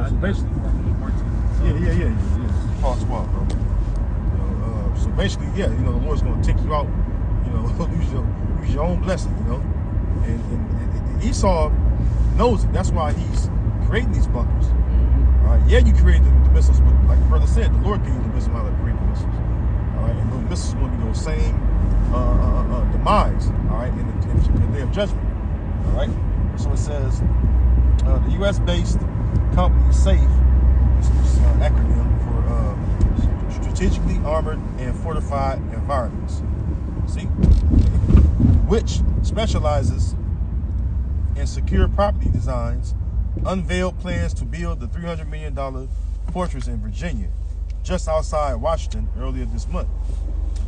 So basically, yeah. False walk, bro. So basically, yeah, the Lord's gonna take you out. Use your own blessing, And Esau knows it. That's why he's creating these bunkers. All right. Yeah, you created the missiles, but like the brother said, the Lord gave you the wisdom how to create the missiles. All right, and those missiles will be those same demise. All right, in the day of judgment. All right. So it says the U.S.-based company SAFE, this is acronym for strategically armored and fortified environments. See, which specializes in secure property designs, unveiled plans to build the $300 million fortress in Virginia, just outside Washington, earlier this month.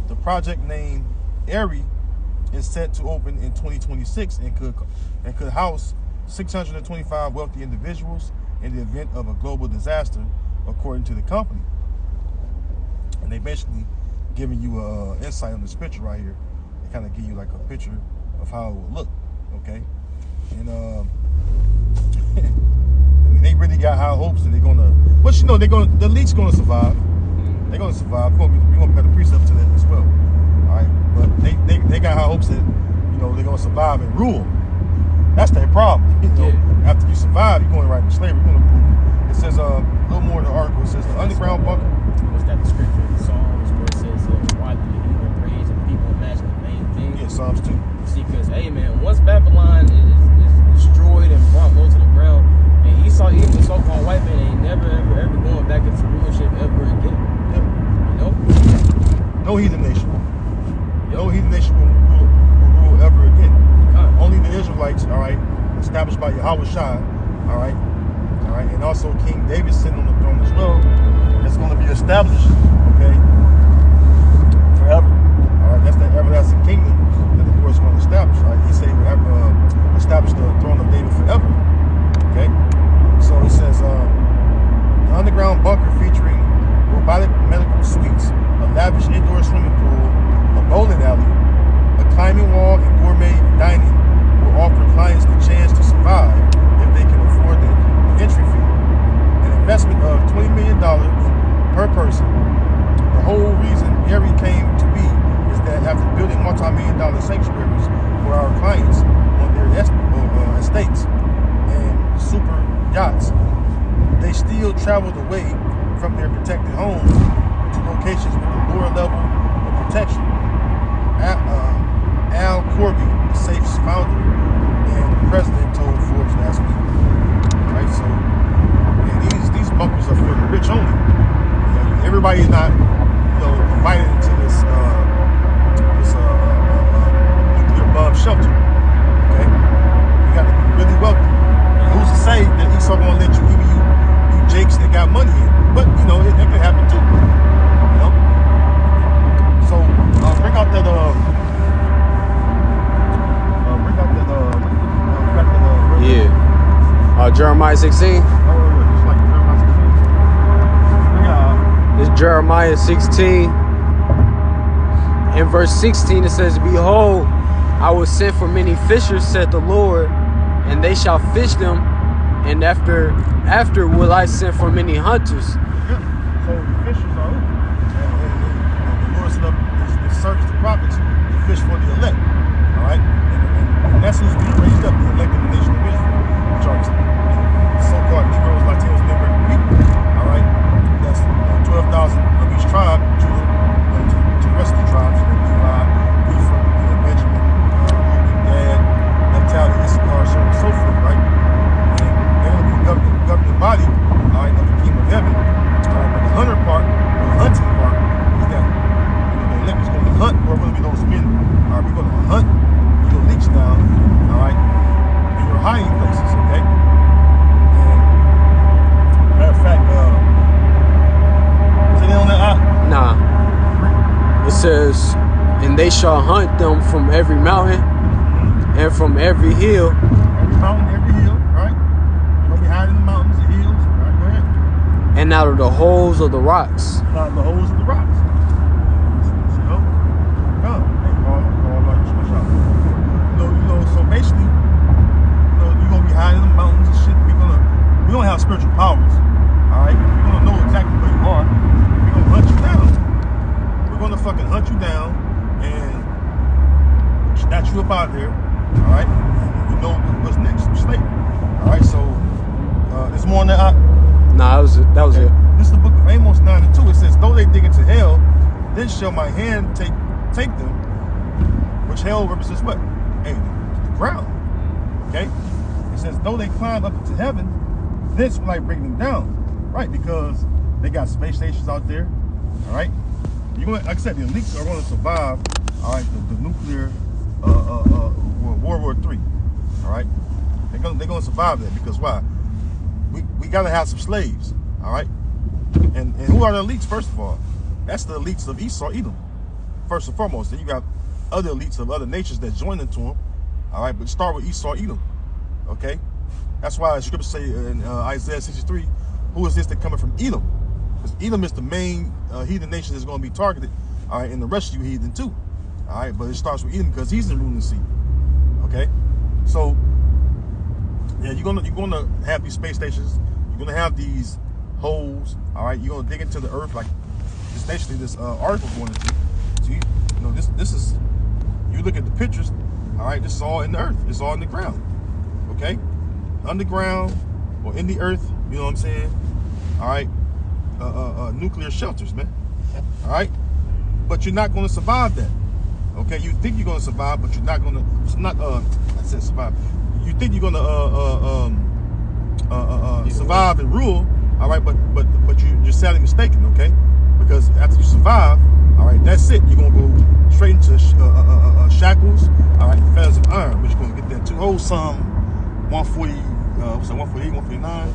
The project, named Erie, is set to open in 2026 and could house 625 wealthy individuals in the event of a global disaster, according to the company. And they basically giving you insight on this picture right here. They kind of give you like a picture of how it will look, okay? And I mean, they really got high hopes that they're gonna. But the elite's gonna survive. They're gonna survive. We're gonna put a precept to that as well. All right, but they got high hopes that they're gonna survive and rule. That's their problem. After you survive, you're going right into slavery. You're gonna rule. It says a little more in the article. It says the underground bunker. What's that? The scripture in Psalms where it says, "Why do the heathen praise and people imagine the vain things?" Yeah, Psalms 2. See, because hey man, once Babylon is destroyed and brought low to the ground, and Esau, even the so-called white man, ain't never ever going back into rulership ever again. Yep. No heathen nation. No heathen nation will rule ever again. Only the Israelites, all right, established by Yahweh Shai, all right, and also King David sitting on the throne as well. It's going to be established, okay, forever. All right, that's the everlasting kingdom that the Lord is going to establish. Right? He said he will establish the throne of David forever. Okay, so it says the underground bunker featuring robotic medical suites, a lavish indoor swimming pool, a bowling alley, a climbing wall, and gourmet dining will offer clients the chance to survive if they can afford the entry fee. An investment of $20 million per person. The whole reason Erie came to be is that after building multi-million-dollar sanctuaries for our clients on their estates and super yachts, they still traveled away from their protected homes to locations with a lower level of protection. Al Corby, the SAFE's founder and president, told Forbes last week. Right, so these bunkers are for the rich only. Everybody's not, invited into this nuclear bomb shelter. Okay, you got to be really wealthy. And who's to say that Esau gonna let you, even you jakes that got money in? But it could happen too. So bring out that Jeremiah 16. It's Jeremiah 16. In verse 16 it says, "Behold, I will send for many fishers, said the Lord, and they shall fish them, and after will I send for many hunters." Yeah. So the fishers are who? And the Lord set up his service to prophets to fish for the elect. All right? And that's who's being raised up, the elect of the nation of Israel, which are so-called Negroes, Latinos, and American people. All right? That's 12,000 of each tribe, Judah, to the rest of the tribes, Levi, Ephraim, Benjamin, Reuben, Gad, Naphtali, Issachar, so on and so forth, right? And they're going to be governing body, all right, of the kingdom of heaven. But the hunter part, or the hunting part, is that the elect is going to hunt, or will be those men. All right, we're going to hunt your leech down, all right, in your hiding places, okay? And matter of fact, is it on that eye? Nah. It says, "And they shall hunt them from every mountain and from every hill." Every mountain, every hill, right? You're going to be hiding in the mountains, the hills, right? Go ahead. And out of the holes of the rocks. Out of the holes of the rocks. So basically, you're going to be hiding in the mountains and shit. We don't have spiritual powers. that? Nah, that was it. This is the book of Amos 9:2. It says, though they dig into hell, then shall my hand take them, which hell represents what? Hey, the ground. Okay? It says, though they climb up into heaven, this will I bring them down. Right? Because they got space stations out there. All right? Like I said, the elites are going to survive, all right, the nuclear World War III. All right? They're going to survive that because why? We got to have some slaves. All right? And who are the elites, first of all? That's the elites of Esau, Edom, first and foremost. Then you got other elites of other nations that join into them. All right? But start with Esau, Edom. Okay? That's why the scriptures say in Isaiah 63, who is this that coming from Edom? Because Edom is the main heathen nation that's going to be targeted, all right, and the rest of you heathen too, all right. But it starts with Edom because he's the ruling seat. Okay, so yeah, you're gonna have these space stations. You're gonna have these holes, all right. You're gonna dig into the earth like this. Basically, this article going into. So you know this is. You look at the pictures, all right. This is all in the earth. It's all in the ground. Okay, underground or in the earth. You know what I'm saying? All right. Nuclear shelters, man. All right, but you're not going to survive that. Okay, you think you're going to survive, but you're not going to. It's not. I said survive. You think you're going to survive and rule. All right, but you're sadly mistaken. Okay, because after you survive, all right, that's it. You're going to go straight into shackles. All right, fetters of iron, but you're going to get that too. Oh, Psalm 140. What's that? 148, 149.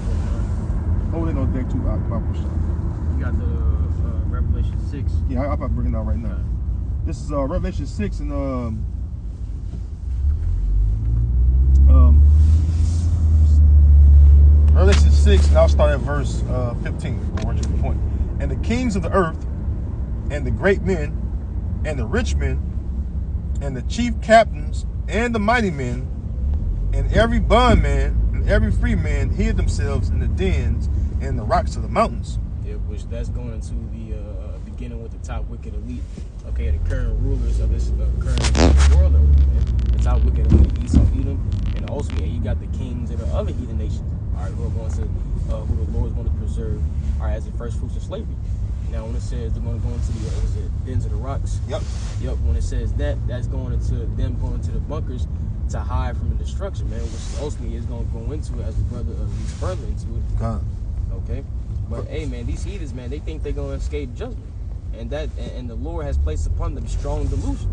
Oh, they know deck 2 out. You got the Revelation 6. Yeah, I'm about to bring it out right now. This is Revelation 6 and Revelation 6, and I'll start at verse 15. Where's your point? And the kings of the earth, and the great men, and the rich men, and the chief captains, and the mighty men, and every bondman, and every free man hid themselves in the dens and the rocks of the mountains. Yeah, which that's going into the beginning with the top wicked elite. Okay, the current rulers of this current world, the top wicked elite, Esau, Edom, and ultimately you got the kings of the other heathen nations. All right, who are going to who the Lord is going to preserve, all right, as the first fruits of slavery. Now, when it says they're going to go into the dens of the rocks, yep. When it says that's going into them going to the bunkers to hide from the destruction, man, which ultimately is going to go into as the brother leads further into it. Okay, but hey, man, these heathens, man, they think they're going to escape judgment, and the Lord has placed upon them strong delusion.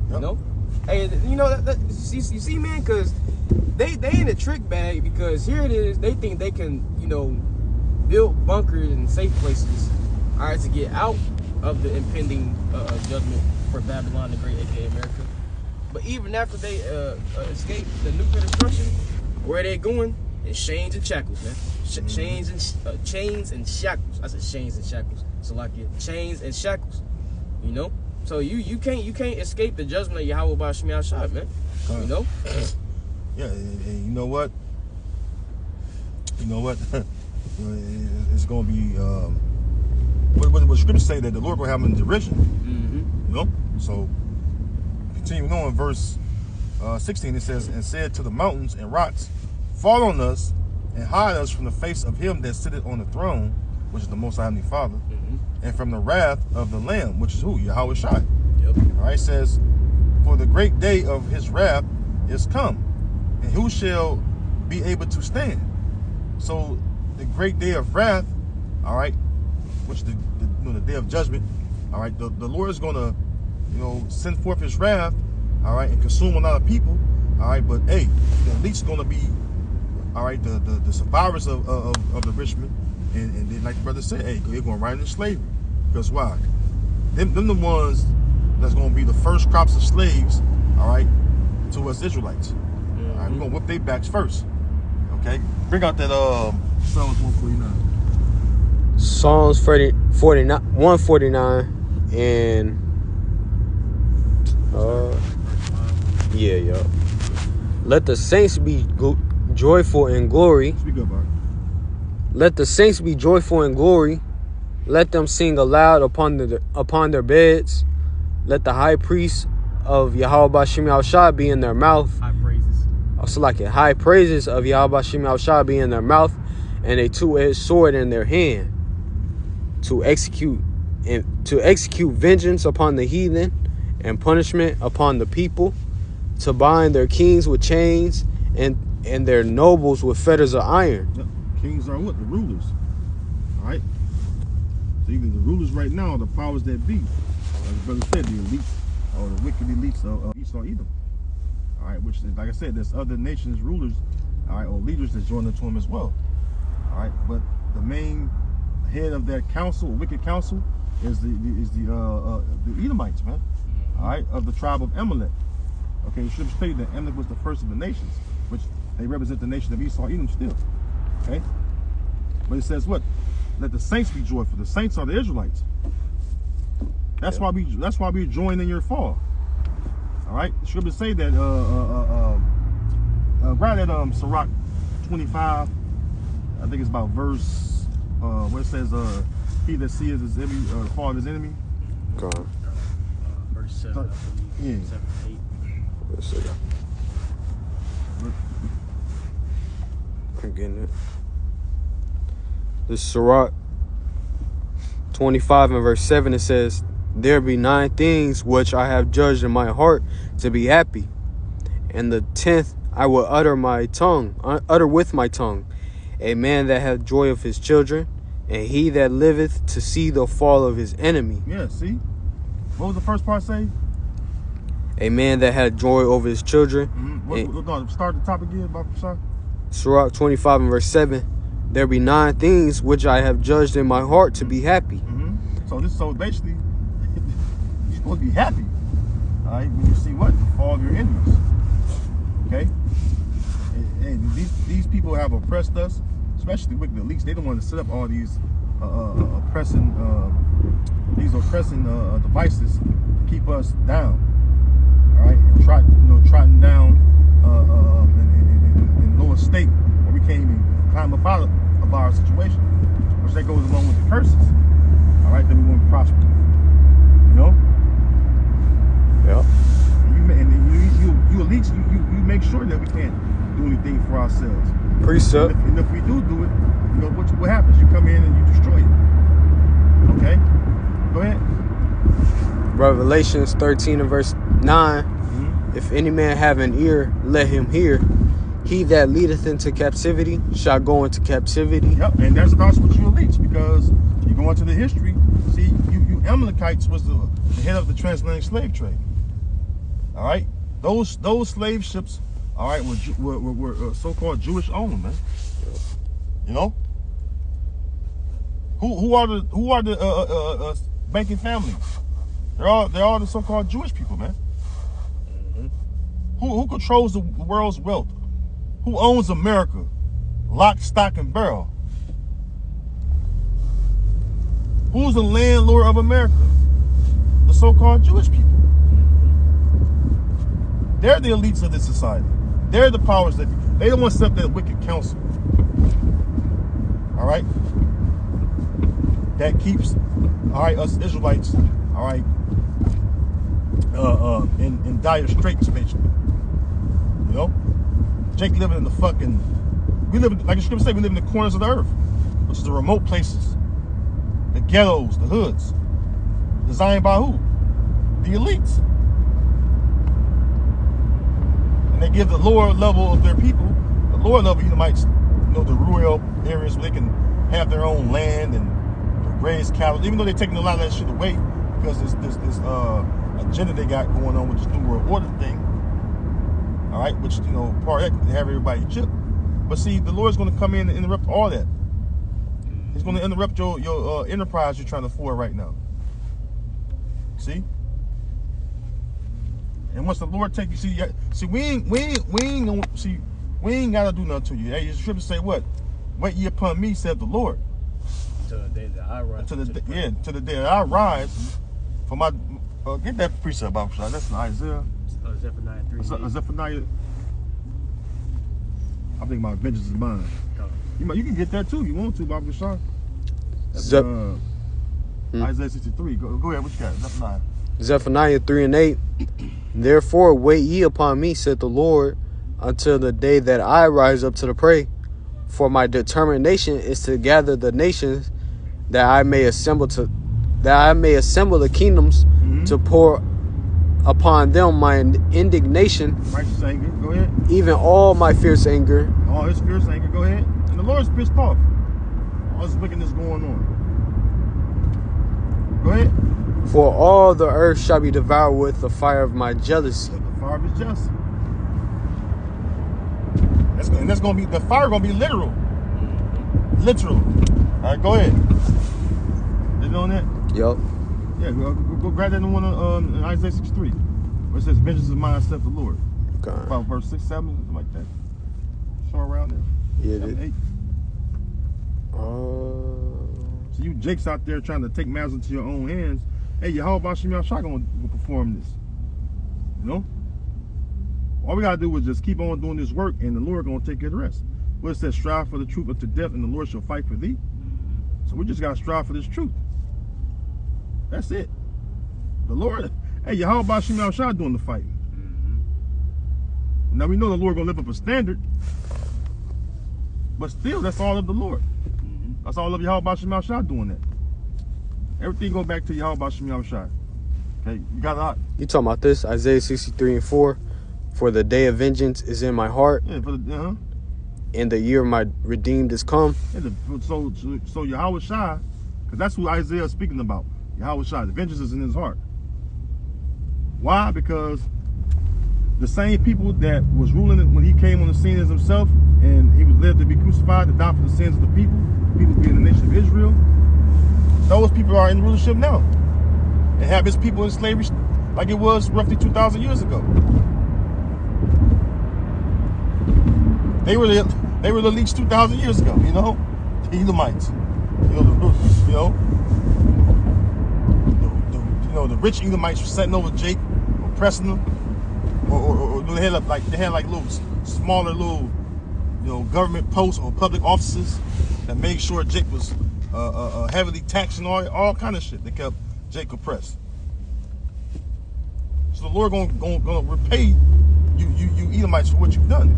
Yep. You know, hey, you know you see, man, because they in a trick bag because here it is, they think they can, you know, build bunkers and safe places, all right, to get out of the impending judgment for Babylon the Great, aka America. But even after they escape the nuclear destruction, where they going is chains and shackles, man. Chains and shackles. I said chains and shackles. So like chains and shackles, you know. So you can't escape the judgment of Yahweh by Shemiah Shah, man. You know. Yeah, and you know what? It's going to be what scriptures say that the Lord will have them in derision. You know. So continuing on in verse 16, it says, and said to the mountains and rocks, fall on us and hide us from the face of him that sitteth on the throne, which is the Most High Heavenly Father, and from the wrath of the Lamb, which is who? Yahweh Shai. Yep. All right, says, for the great day of his wrath is come, and who shall be able to stand? So the great day of wrath, all right, which is the day of judgment, all right, the Lord is going to, you know, send forth his wrath, all right, and consume a lot of people, all right, but hey, the elite's going to be, all right, the survivors of the rich men, and then, like the brother said, hey, they're going right into slavery. Because why? Them the ones that's going to be the first crops of slaves, all right, to us Israelites. All right, we're going to whip their backs first. Okay? Bring out that Psalms 149. Psalms 149 and yeah. Let the saints be joyful in glory. Speak up, Art. Let the saints be joyful in glory. Let them sing aloud upon their beds. Let the high priest of Yahweh Bashim Yahushua be in their mouth. High praises. Also like it. High praises of Yahweh Bashim Yahushua be in their mouth. and a two-edged sword in their hand, to execute vengeance upon the heathen and punishment upon the people, to bind their kings with chains and their nobles with fetters of iron. Yep. Kings are what? The rulers. All right. So even the rulers right now are the powers that be. Like the brother said, the elites or the wicked elites of Esau Edom. All right, which, like I said, there's other nations' rulers, all right, or leaders that join into them as well. All right, but the main head of that council, wicked council, is the Edomites, man. All right, of the tribe of Amalek. Okay, you should have stated that Amalek was the first of the nations, which they represent the nation of Esau Edom still. Okay, but it says what? Let the saints be joyful. The saints are the Israelites. That's why we join in your fall. All right, the scriptures say that right at Sirach 25, I think it's about verse where it says he that sees his enemy, the fall of his enemy. Go on. Verse 7, I believe. Yeah. 7, 8. Let's see. I'm getting it. This Sirach 25 and verse 7, it says, there be 9 things which I have judged in my heart to be happy, and the 10th I will utter with my tongue, a man that hath joy of his children, and he that liveth to see the fall of his enemy. Yeah, see? What was the first part say? A man that had joy over his children. Start the top again, Baba. Sirach 25 and verse 7. There be 9 things which I have judged in my heart to be happy. So basically, you're supposed to be happy, all right, when you see what? The fall of your enemies. Okay? And these people have oppressed us, especially wicked elites. They don't want to set up all these oppressing devices to keep us down. All right, and trotting down in lower state where we can't even climb up out of our situation, which that goes along with the curses. All right, then we won't prosper. You know. Yeah. You elites, you make sure that we can't do anything for ourselves. Precept. And if we do it, you know what happens? You come in and you destroy it. Okay. Go ahead. Revelations 13 and verse 9. If any man have an ear, let him hear. He that leadeth into captivity shall go into captivity. Yep, and that starts with you elites, because you go into the history. See, you Amalekites was the head of the transatlantic slave trade. All right, those slave ships, all right, were so-called Jewish owned, man. You know, who are the banking families? They're all the so-called Jewish people, man. Who controls the world's wealth? Who owns America? Lock, stock, and barrel. Who's the landlord of America? The so-called Jewish people. They're the elites of this society. They're the powers that they don't want to set up that wicked council. All right? That keeps, all right, us Israelites, all right, in dire straits, basically. You know? Jake living in the fucking, we live, like the scripture say, we live in the corners of the earth, which is the remote places, the ghettos, the hoods, designed by who? The elites. And they give the lower level of their people, the lower level Edomites, you know, the rural areas where they can have their own land and raise cattle, even though they're taking a lot of that shit away because this agenda they got going on with this New World Order thing. All right, which, you know, part of that, they have everybody chipped. But see, the Lord's going to come in and interrupt all that. He's going to interrupt your enterprise you're trying to forward right now. See? And once the Lord take you, see, we ain't gotta do nothing to you. Hey, the scripture say what? Wait ye upon me, said the Lord. To the day that I rise. To the day that I rise. For my get that precept out, that's in Isaiah. Zephaniah 3. Zephaniah. I think my vengeance is mine. You can get that too. You want to, Bob Bashar. Isaiah 63. Go ahead. What you got? Zephaniah. Zephaniah 3 and 8. Therefore wait ye upon me, said the Lord, until the day that I rise up to the prey. For my determination is to gather the nations, that I may assemble the kingdoms, to pour upon them my indignation, righteous anger. Go ahead. even all my fierce anger. All his fierce anger. Go ahead. And the Lord's pissed off. All this wickedness going on. Go ahead. For all the earth shall be devoured with the fire of my jealousy. The fire of his jealousy. That's gonna be, the fire gonna be literal. Literal. All right, go ahead. You know that? Yup. Yeah, go grab that in one in Isaiah 63, where it says, "Vengeance is mine, saith the Lord." Okay. About verse 6, 7, something like that. Somewhere around there. Yeah. 7, 8. So you jakes out there trying to take matters into your own hands. Hey, Yahweh Shem Yahshua gonna perform this. You know? All we gotta do is just keep on doing this work, and the Lord gonna take care of the rest. What it says, strive for the truth unto death, and the Lord shall fight for thee. So we just gotta strive for this truth. That's it. The Lord, hey, Yahweh Shem Yahshua doing the fighting. Now we know the Lord gonna lift up a standard, but still, that's all of the Lord. That's all of Yahweh Shem Yahshua doing that. Everything go back to Yahweh Shem Yahshua. Okay, you got that? You talking about this? Isaiah 63 and 4. For the day of vengeance is in my heart, Yeah, for the, and the year of my redeemed is come. yeah, so Yahweh Shai, because that's who Isaiah is speaking about. Yahweh Shai, the vengeance is in his heart. Why? Because the same people that was ruling when he came on the scene as himself, and he was led to be crucified to die for the sins of the people being the nation of Israel, those people are in rulership now and have his people in slavery like it was roughly 2,000 years ago. They were the leaks 2,000 years ago, you know? The Edomites. The rich Edomites were setting over Jake, oppressing them, or they had like little smaller government posts or public offices that made sure Jake was heavily taxed and all kind of shit that kept Jake oppressed. So the Lord gonna repay you Edomites for what you've done.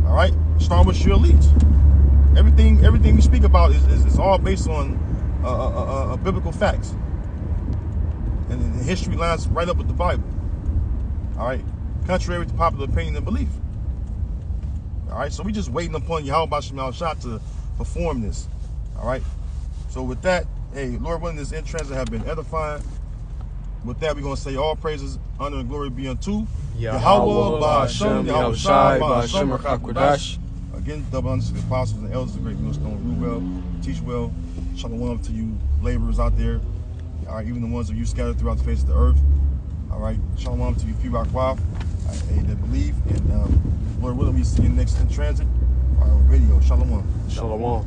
All right, start with your elites. Everything we speak about is all based on biblical facts, and the history lines right up with the Bible. All right, contrary to popular opinion and belief. All right, so we just waiting upon Yahweh Shem Yahshua to perform this. All right, so with that, hey, Lord willing, this in-transit have been edifying. With that, we're gonna say all praises, honor, and glory be unto Yahweh Ba'Shem, Yahweh Shai, Ba'Shem HaKadosh. Again, double honors to the apostles and elders, the great millstone, rule well, teach well. Shalom to you laborers out there. All right, even the ones of you scattered throughout the face of the earth. All right, shalom to you, few Akwaf, that believe. And Lord willing, we see you next in transit. Our video. Shalom. Shalom.